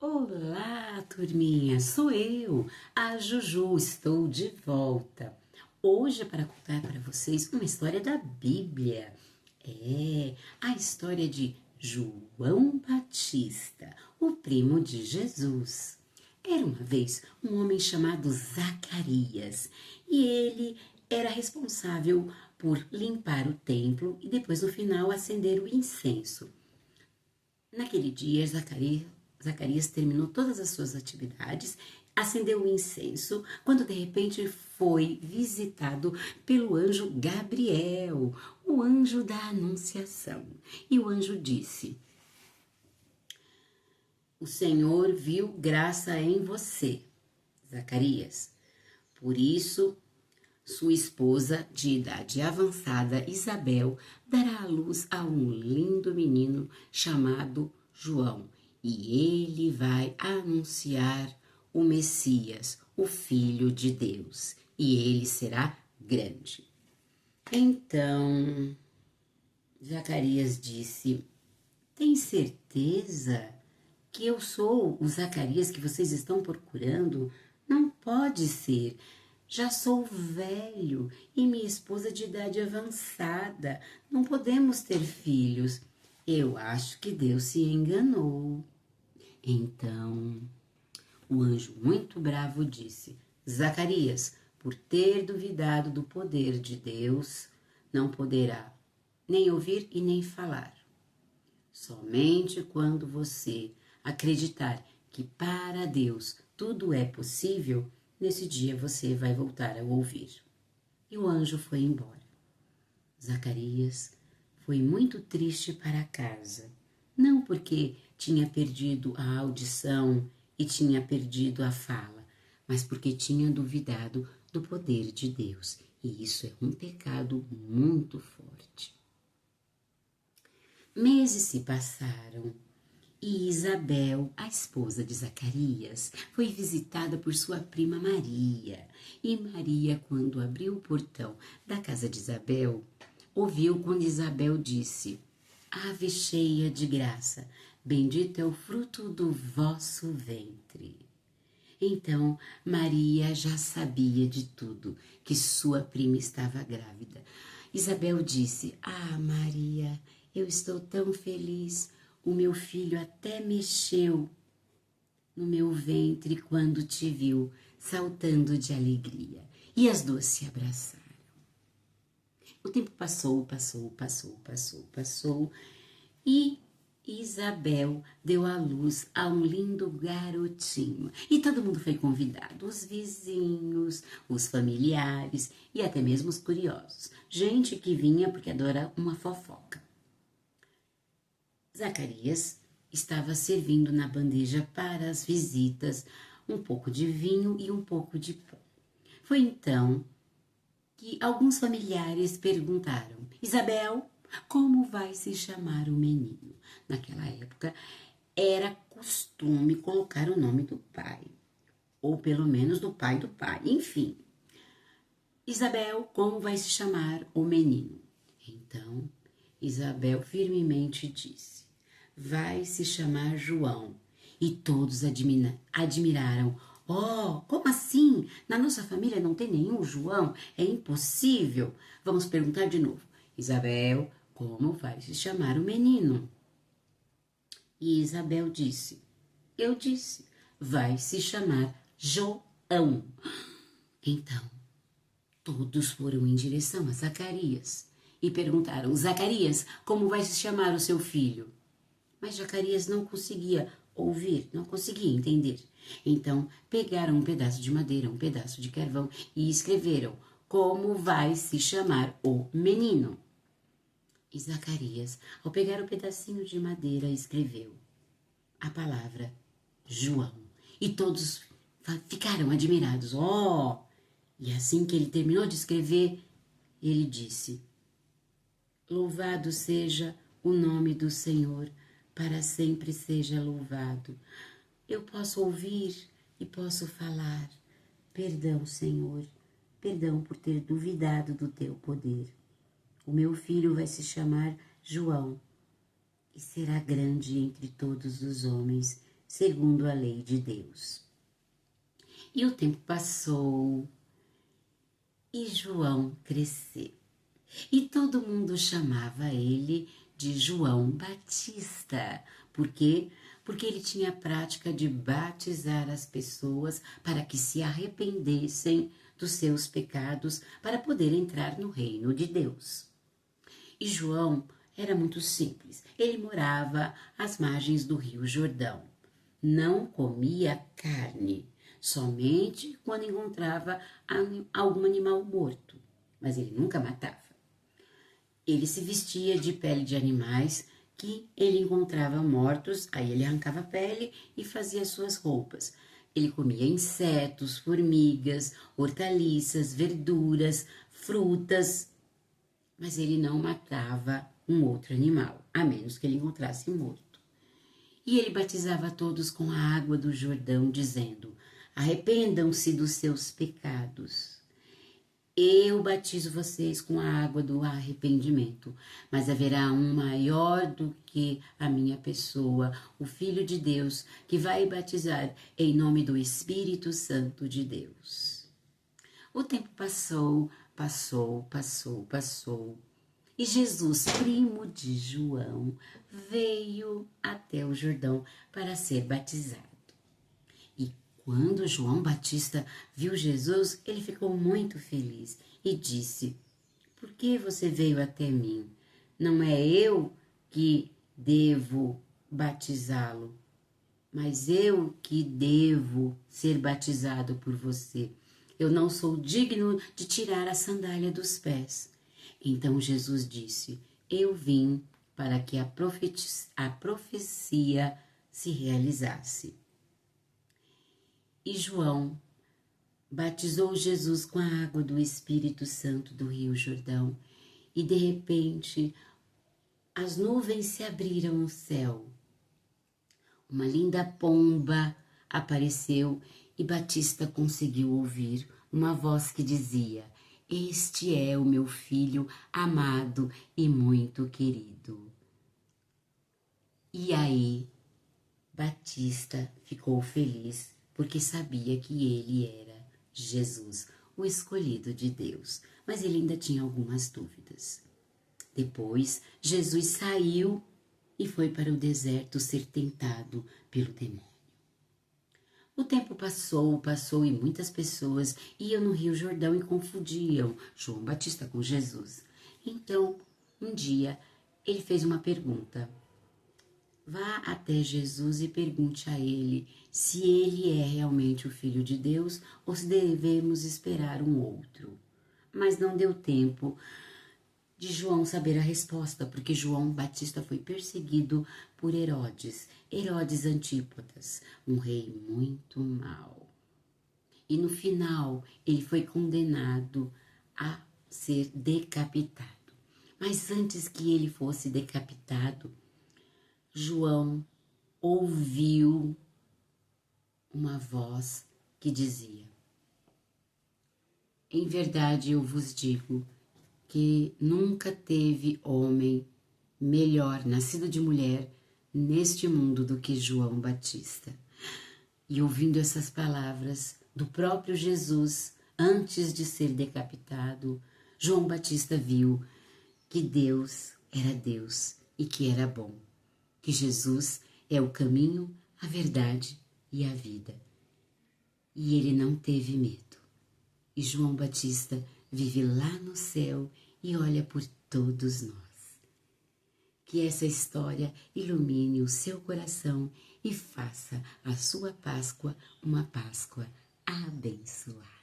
Olá, turminha, sou eu, a Juju, estou de volta. Hoje é para contar para vocês uma história da Bíblia. É a história de João Batista, o primo de Jesus. Era uma vez um homem chamado Zacarias e ele era responsável por limpar o templo e depois no final acender o incenso. Naquele dia, Zacarias terminou todas as suas atividades, acendeu o incenso, quando de repente foi visitado pelo anjo Gabriel, o anjo da Anunciação. E o anjo disse: O Senhor viu graça em você, Zacarias. Por isso, sua esposa, de idade avançada, Isabel, dará à luz a um lindo menino chamado João, e ele vai anunciar o Messias, o Filho de Deus, e ele será grande. Então, Zacarias disse: Tem certeza que eu sou o Zacarias que vocês estão procurando? Não pode ser. Já sou velho e minha esposa de idade avançada. Não podemos ter filhos. Eu acho que Deus se enganou. Então, o anjo muito bravo disse: Zacarias, por ter duvidado do poder de Deus, não poderá nem ouvir e nem falar. Somente quando você acreditar que para Deus tudo é possível, nesse dia você vai voltar a ouvir. E o anjo foi embora. Zacarias foi muito triste para casa, não porque tinha perdido a audição e tinha perdido a fala, mas porque tinha duvidado do poder de Deus. E isso é um pecado muito forte. Meses se passaram e Isabel, a esposa de Zacarias, foi visitada por sua prima Maria. E Maria, quando abriu o portão da casa de Isabel, ouviu quando Isabel disse: Ave cheia de graça, bendito é o fruto do vosso ventre. Então Maria já sabia de tudo, que sua prima estava grávida. Isabel disse: Maria, eu estou tão feliz. O meu filho até mexeu no meu ventre quando te viu, saltando de alegria. E as duas se abraçaram. O tempo passou e Isabel deu à luz a um lindo garotinho. E todo mundo foi convidado, os vizinhos, os familiares e até mesmo os curiosos. Gente que vinha porque adora uma fofoca. Zacarias estava servindo na bandeja para as visitas um pouco de vinho e um pouco de pão. Foi então que alguns familiares perguntaram: Isabel, como vai se chamar o menino? Naquela época era costume colocar o nome do pai, ou pelo menos do pai do pai, enfim. Isabel, como vai se chamar o menino? Então Isabel firmemente disse: vai se chamar João. E todos admiraram. Oh, como assim? Na nossa família não tem nenhum João? É impossível. Vamos perguntar de novo. Isabel, como vai se chamar o menino? E Isabel disse: eu disse, vai se chamar João. Então, todos foram em direção a Zacarias e perguntaram: Zacarias, como vai se chamar o seu filho? Mas Zacarias não conseguia ouvir, não conseguia entender. Então pegaram um pedaço de madeira, um pedaço de carvão e escreveram: como vai se chamar o menino? E Zacarias, ao pegar o pedacinho de madeira, escreveu a palavra João. E todos ficaram admirados. Oh! E assim que ele terminou de escrever, ele disse: louvado seja o nome do Senhor, para sempre seja louvado. Eu posso ouvir e posso falar. Perdão, Senhor, perdão por ter duvidado do teu poder. O meu filho vai se chamar João e será grande entre todos os homens. segundo a lei de Deus. E o tempo passou e João cresceu. E todo mundo chamava ele de João Batista. Por quê? Porque ele tinha a prática de batizar as pessoas para que se arrependessem dos seus pecados para poder entrar no reino de Deus. E João era muito simples. Ele morava às margens do Rio Jordão. Não comia carne, somente quando encontrava algum animal morto, mas ele nunca matava. Ele se vestia de pele de animais que ele encontrava mortos, aí ele arrancava a pele e fazia suas roupas. Ele comia insetos, formigas, hortaliças, verduras, frutas, mas ele não matava um outro animal, a menos que ele encontrasse morto. E ele batizava todos com a água do Jordão, dizendo: arrependam-se dos seus pecados. Eu batizo vocês com a água do arrependimento, mas haverá um maior do que a minha pessoa, o Filho de Deus, que vai batizar em nome do Espírito Santo de Deus. O tempo passou, e Jesus, primo de João, veio até o Jordão para ser batizado. E quando João Batista viu Jesus, ele ficou muito feliz e disse: por que você veio até mim? Não é eu que devo batizá-lo, mas eu que devo ser batizado por você. Eu não sou digno de tirar a sandália dos pés. Então Jesus disse: eu vim para que a profecia se realizasse. E João batizou Jesus com a água do Espírito Santo do Rio Jordão, e de repente as nuvens se abriram no céu. Uma linda pomba apareceu e Batista conseguiu ouvir uma voz que dizia: este é o meu filho amado e muito querido. E aí Batista ficou feliz porque sabia que ele era Jesus, o escolhido de Deus, mas ele ainda tinha algumas dúvidas. Depois, Jesus saiu e foi para o deserto ser tentado pelo demônio. O tempo passou e muitas pessoas iam no Rio Jordão e confundiam João Batista com Jesus. Então, um dia, ele fez uma pergunta. Vá até Jesus e pergunte a ele se ele é realmente o Filho de Deus ou se devemos esperar um outro. Mas não deu tempo de João saber a resposta, porque João Batista foi perseguido por Herodes Antípodas, um rei muito mau. E no final, ele foi condenado a ser decapitado. Mas antes que ele fosse decapitado, João ouviu uma voz que dizia: em verdade eu vos digo que nunca teve homem melhor, nascido de mulher, neste mundo do que João Batista. E ouvindo essas palavras do próprio Jesus, antes de ser decapitado, João Batista viu que Deus era Deus e que era bom, que Jesus é o caminho, a verdade e a vida. E ele não teve medo. E João Batista vive lá no céu e olha por todos nós. Que essa história ilumine o seu coração e faça a sua Páscoa uma Páscoa abençoada.